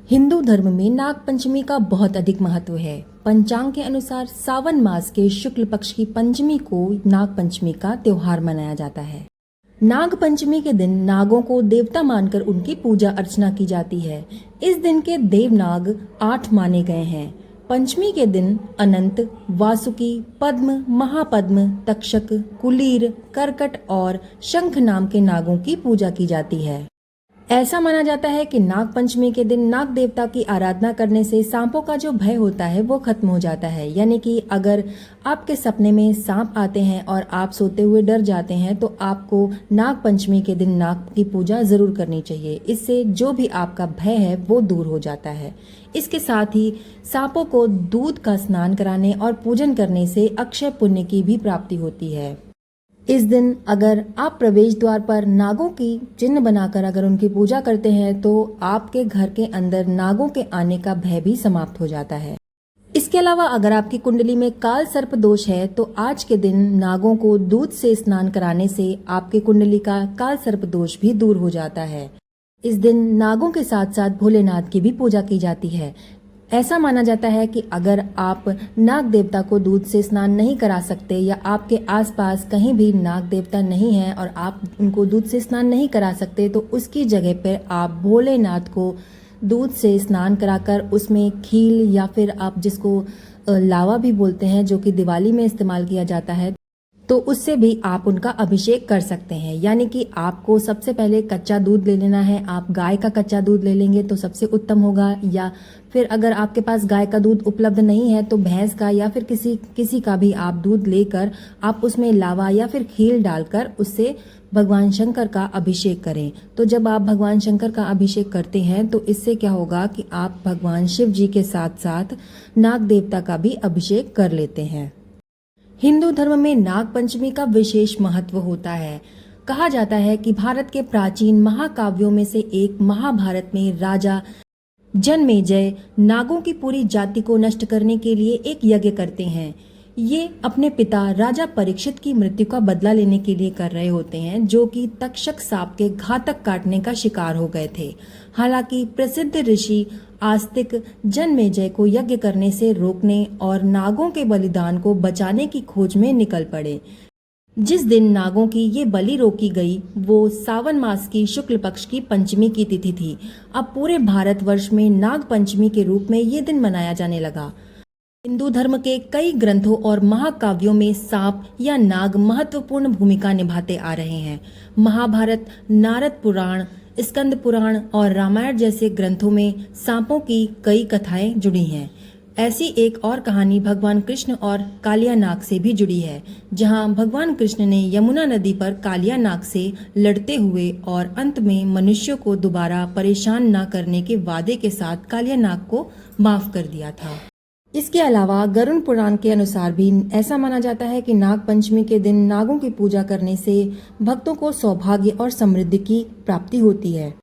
हिंदू धर्म में नाग पंचमी का बहुत अधिक महत्व है। पंचांग के अनुसार सावन मास के शुक्ल पक्ष की पंचमी को नाग पंचमी का त्योहार मनाया जाता है। नाग पंचमी के दिन नागों को देवता मानकर उनकी पूजा अर्चना की जाती है। इस दिन के देवनाग 8 माने गए हैं। पंचमी के दिन अनंत, वासुकी, पद्म, महापद्म, तक्षक, कुलीर, करकट और शंख नाम के नागों की पूजा की जाती है। ऐसा माना जाता है कि नाग पंचमी के दिन नाग देवता की आराधना करने से सांपों का जो भय होता है वो खत्म हो जाता है। यानी कि अगर आपके सपने में सांप आते हैं और आप सोते हुए डर जाते हैं तो आपको नाग पंचमी के दिन नाग की पूजा जरूर करनी चाहिए। इससे जो भी आपका भय है वो दूर हो जाता है। इसके साथ ही सांपों को दूध का स्नान कराने और पूजन करने से अक्षय पुण्य की भी प्राप्ति होती है। इस दिन अगर आप प्रवेश द्वार पर नागों की चिन्ह बनाकर अगर उनकी पूजा करते हैं तो आपके घर के अंदर नागों के आने का भय भी समाप्त हो जाता है। इसके अलावा अगर आपकी कुंडली में काल सर्प दोष है तो आज के दिन नागों को दूध से स्नान कराने से आपके कुंडली का काल सर्प दोष भी दूर हो जाता है। इस दिन नागों के साथ साथ भोलेनाथ की भी पूजा की जाती है। ऐसा माना जाता है कि अगर आप नाग देवता को दूध से स्नान नहीं करा सकते या आपके आसपास कहीं भी नाग देवता नहीं है और आप उनको दूध से स्नान नहीं करा सकते तो उसकी जगह पर आप भोलेनाथ को दूध से स्नान कराकर उसमें खील या फिर आप जिसको लावा भी बोलते हैं जो कि दिवाली में इस्तेमाल किया जाता है तो उससे भी आप उनका अभिषेक कर सकते हैं। यानी कि आपको सबसे पहले कच्चा दूध ले लेना है। आप गाय का कच्चा दूध ले लेंगे तो सबसे उत्तम होगा, या फिर अगर आपके पास गाय का दूध उपलब्ध नहीं है तो भैंस का या फिर किसी का भी आप दूध लेकर आप उसमें लावा या फिर खील डालकर उससे भगवान शंकर का अभिषेक करें। तो जब आप भगवान शंकर का अभिषेक करते हैं तो इससे क्या होगा कि आप भगवान शिव जी के साथ साथ नाग देवता का भी अभिषेक कर लेते हैं। हिंदू धर्म में नाग पंचमी का विशेष महत्व होता है। कहा जाता है कि भारत के प्राचीन महाकाव्यों में से एक महाभारत में राजा जनमेजय नागों की पूरी जाति को नष्ट करने के लिए एक यज्ञ करते हैं। ये अपने पिता राजा परीक्षित की मृत्यु का बदला लेने के लिए कर रहे होते हैं, जो कि तक्षक सांप के घातक काटने का शिकार हो गए थे। हालांकि प्रसिद्ध ऋषि आस्तिक जनमेजय को यज्ञ करने से रोकने और नागों के बलिदान को बचाने की खोज में निकल पड़े। जिस दिन नागों की ये बलि रोकी गई वो सावन मास की शुक्ल पक्ष की पंचमी की तिथि थी। अब पूरे भारतवर्ष में नाग पंचमी के रूप में ये दिन मनाया जाने लगा। हिंदू धर्म के कई ग्रंथों और महाकाव्यों में सांप या नाग महत्वपूर्ण भूमिका निभाते आ रहे हैं। महाभारत, नारद पुराण, स्कंद पुराण और रामायण जैसे ग्रंथों में सांपों की कई कथाएं जुड़ी हैं। ऐसी एक और कहानी भगवान कृष्ण और कालिया नाग से भी जुड़ी है, जहां भगवान कृष्ण ने यमुना नदी पर कालिया नाग से लड़ते हुए और अंत में मनुष्यों को दोबारा परेशान न करने के वादे के साथ कालिया नाग को माफ कर दिया था। इसके अलावा गरुड़ पुराण के अनुसार भी ऐसा माना जाता है कि नाग पंचमी के दिन नागों की पूजा करने से भक्तों को सौभाग्य और समृद्धि की प्राप्ति होती है।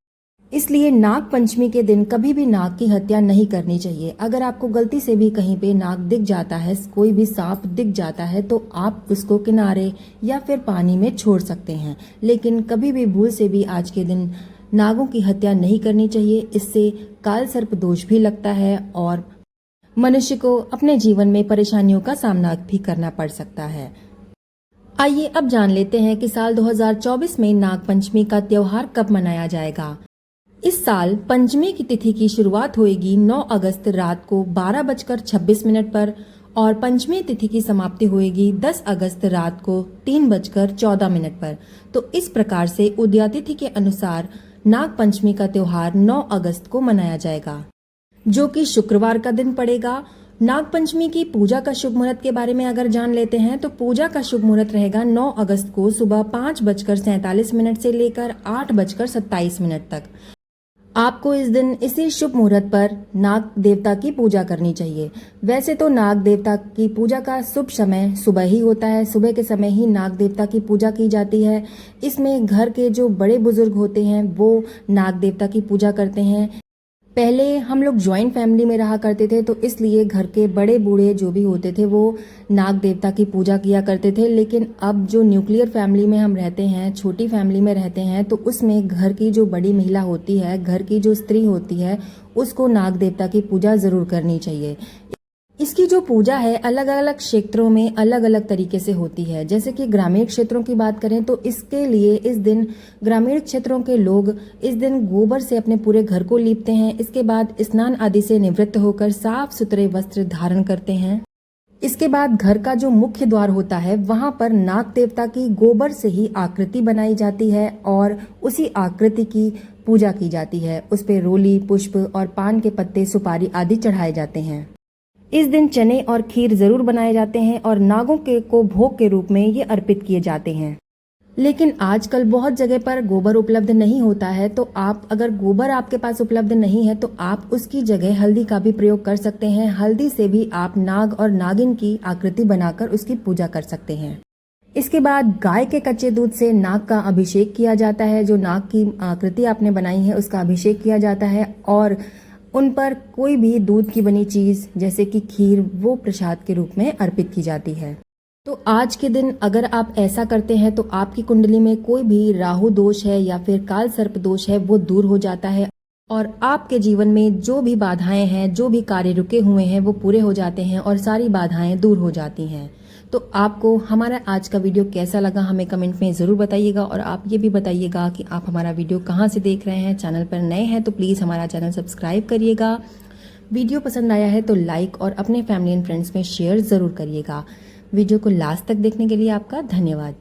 इसलिए नाग पंचमी के दिन कभी भी नाग की हत्या नहीं करनी चाहिए। अगर आपको गलती से भी कहीं पे नाग दिख जाता है, कोई भी सांप दिख जाता है, तो आप उसको किनारे या फिर पानी में छोड़ सकते हैं, लेकिन कभी भी भूल से भी आज के दिन नागों की हत्या नहीं करनी चाहिए। इससे काल सर्प दोष भी लगता है और मनुष्य को अपने जीवन में परेशानियों का सामना भी करना पड़ सकता है। आइए अब जान लेते हैं कि साल 2024 में नाग पंचमी का त्योहार कब मनाया जाएगा। इस साल पंचमी की तिथि की शुरुआत होगी 9 अगस्त रात को 12:26 पर और पंचमी तिथि की समाप्ति होगी 10 अगस्त रात को 3:14 पर। तो इस प्रकार से उदयातिथि के अनुसार नाग पंचमी का त्योहार 9 अगस्त को मनाया जाएगा, जो कि शुक्रवार का दिन पड़ेगा। नाग पंचमी की पूजा का शुभ मुहूर्त के बारे में अगर जान लेते हैं तो पूजा का शुभ मुहूर्त रहेगा 9 अगस्त को सुबह 5:47 से लेकर 8:27 तक। आपको इस दिन इसी शुभ मुहूर्त पर नाग देवता की पूजा करनी चाहिए। वैसे तो नाग देवता की पूजा का शुभ समय सुबह ही होता है। सुबह के समय ही नाग देवता की पूजा की जाती है। इसमें घर के जो बड़े बुजुर्ग होते हैं वो नाग देवता की पूजा करते हैं। पहले हम लोग जॉइंट फैमिली में रहा करते थे, तो इसलिए घर के बड़े बूढ़े जो भी होते थे वो नाग देवता की पूजा किया करते थे। लेकिन अब जो न्यूक्लियर फैमिली में हम रहते हैं, छोटी फैमिली में रहते हैं, तो उसमें घर की जो बड़ी महिला होती है, घर की जो स्त्री होती है, उसको नाग देवता की पूजा जरूर करनी चाहिए। इसकी जो पूजा है अलग अलग क्षेत्रों में अलग अलग तरीके से होती है। जैसे कि ग्रामीण क्षेत्रों की बात करें तो इसके लिए इस दिन ग्रामीण क्षेत्रों के लोग इस दिन गोबर से अपने पूरे घर को लीपते हैं। इसके बाद स्नान आदि से निवृत्त होकर साफ सुथरे वस्त्र धारण करते हैं। इसके बाद घर का जो मुख्य द्वार होता है वहां पर नाग देवता की गोबर से ही आकृति बनाई जाती है और उसी आकृति की पूजा की जाती है। उस पे रोली, पुष्प और पान के पत्ते, सुपारी आदि चढ़ाए जाते हैं। इस दिन चने और खीर जरूर बनाए जाते हैं और नागों के को भोग के रूप में ये अर्पित किए जाते हैं। लेकिन आजकल बहुत जगह पर गोबर उपलब्ध नहीं होता है, तो आप अगर गोबर आपके पास उपलब्ध नहीं है तो आप उसकी जगह हल्दी का भी प्रयोग कर सकते हैं। हल्दी से भी आप नाग और नागिन की आकृति बनाकर उसकी पूजा कर सकते हैं। इसके बाद गाय के कच्चे दूध से नाग का अभिषेक किया जाता है। जो नाग की आकृति आपने बनाई है उसका अभिषेक किया जाता है और उन पर कोई भी दूध की बनी चीज जैसे कि खीर वो प्रसाद के रूप में अर्पित की जाती है। तो आज के दिन अगर आप ऐसा करते हैं तो आपकी कुंडली में कोई भी राहु दोष है या फिर काल सर्प दोष है वो दूर हो जाता है और आपके जीवन में जो भी बाधाएं हैं, जो भी कार्य रुके हुए हैं वो पूरे हो जाते हैं और सारी बाधाएं दूर हो जाती हैं। तो आपको हमारा आज का वीडियो कैसा लगा हमें कमेंट में ज़रूर बताइएगा और आप ये भी बताइएगा कि आप हमारा वीडियो कहाँ से देख रहे हैं। चैनल पर नए हैं तो प्लीज़ हमारा चैनल सब्सक्राइब करिएगा। वीडियो पसंद आया है तो लाइक और अपने फैमिली एंड फ्रेंड्स में शेयर ज़रूर करिएगा। वीडियो को लास्ट तक देखने के लिए आपका धन्यवाद।